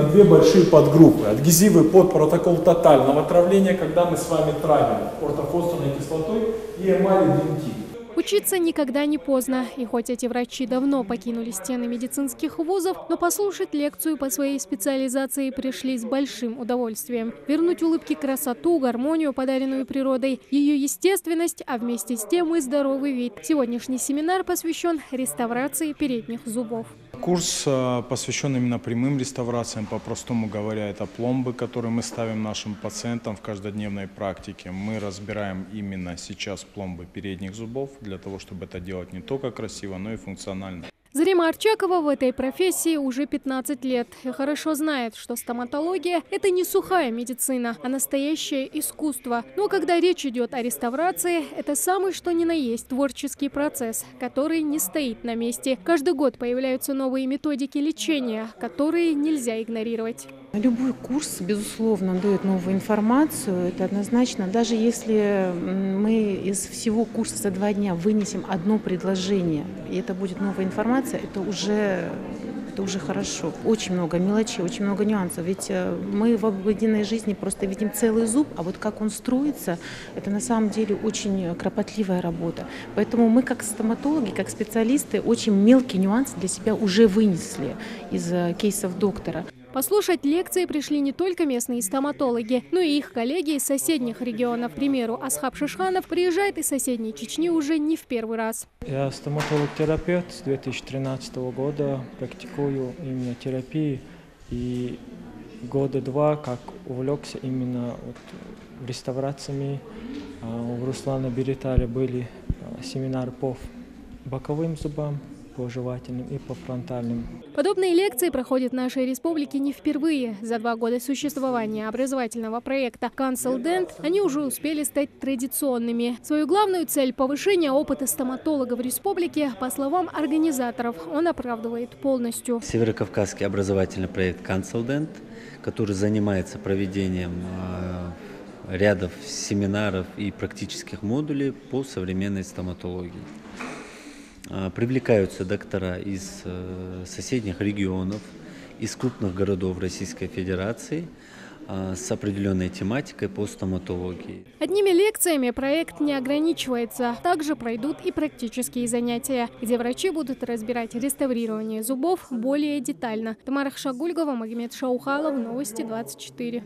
на две большие подгруппы. Адгезивы под протокол тотального травления, когда мы с вами травим ортофосфорной кислотой, и эмаль-дентин. Учиться никогда не поздно. И хоть эти врачи давно покинули стены медицинских вузов, но послушать лекцию по своей специализации пришли с большим удовольствием. Вернуть улыбке красоту, гармонию, подаренную природой, ее естественность, а вместе с тем и здоровый вид. Сегодняшний семинар посвящен реставрации передних зубов. Курс посвящен именно прямым реставрациям. По-простому говоря, это пломбы, которые мы ставим нашим пациентам в каждодневной практике. Мы разбираем именно сейчас пломбы передних зубов, для того, чтобы это делать не только красиво, но и функционально. Зарема Арчакова в этой профессии уже 15 лет и хорошо знает, что стоматология – это не сухая медицина, а настоящее искусство. Но когда речь идет о реставрации, это самый что ни на есть творческий процесс, который не стоит на месте. Каждый год появляются новые методики лечения, которые нельзя игнорировать. Любой курс, безусловно, дает новую информацию, это однозначно. Даже если мы из всего курса за 2 дня вынесем одно предложение, и это будет новая информация, это уже хорошо. Очень много мелочей, очень много нюансов. Ведь мы в обыденной жизни просто видим целый зуб, а вот как он строится, это на самом деле очень кропотливая работа. Поэтому мы как стоматологи, как специалисты, очень мелкие нюансы для себя уже вынесли из кейсов доктора. Послушать лекции пришли не только местные стоматологи, но и их коллеги из соседних регионов. К примеру, Асхаб Шишханов приезжает из соседней Чечни уже не в первый раз. Я стоматолог-терапевт с 2013 года, практикую именно терапию. И 2 года как увлекся именно реставрациями. У Руслана Береталя были семинары по боковым зубам, по жевательным и по фронтальным. Подобные лекции проходят в нашей республике не впервые. За 2 года существования образовательного проекта Council Dent они уже успели стать традиционными. Свою главную цель – повышение опыта стоматологов в республике, по словам организаторов, он оправдывает полностью. Северокавказский образовательный проект Council Dent, который занимается проведением рядов семинаров и практических модулей по современной стоматологии. Привлекаются доктора из соседних регионов, из крупных городов Российской Федерации с определенной тематикой по стоматологии. Одними лекциями проект не ограничивается. Также пройдут и практические занятия, где врачи будут разбирать реставрирование зубов более детально. Тамара Хшагульгова, Магомед Шаухалов, Новости 24.